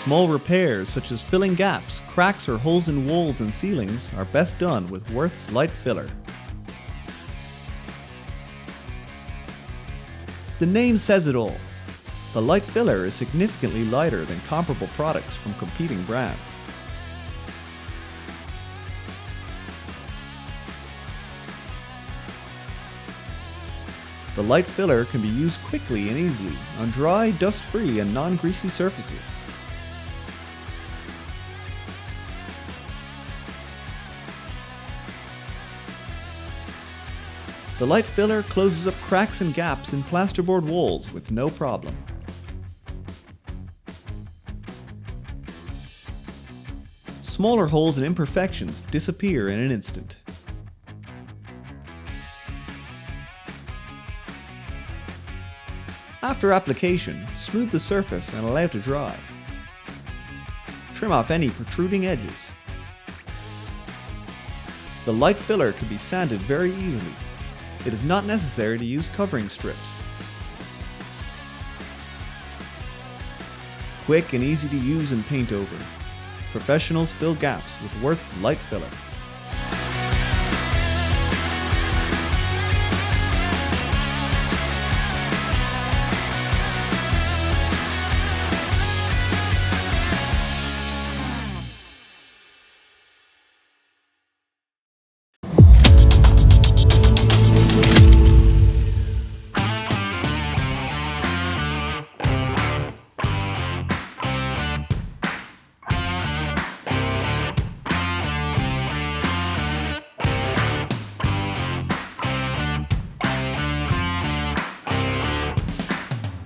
Small repairs such as filling gaps, cracks or holes in walls and ceilings are best done with Würth's light filler. The name says it all. The light filler is significantly lighter than comparable products from competing brands. The light filler can be used quickly and easily on dry, dust-free and non-greasy surfaces. The light filler closes up cracks and gaps in plasterboard walls with no problem. Smaller holes and imperfections disappear in an instant. After application, smooth the surface and allow to dry. Trim off any protruding edges. The light filler can be sanded very easily. It is not necessary to use covering strips. Quick and easy to use and paint over. Professionals fill gaps with Würth's light filler.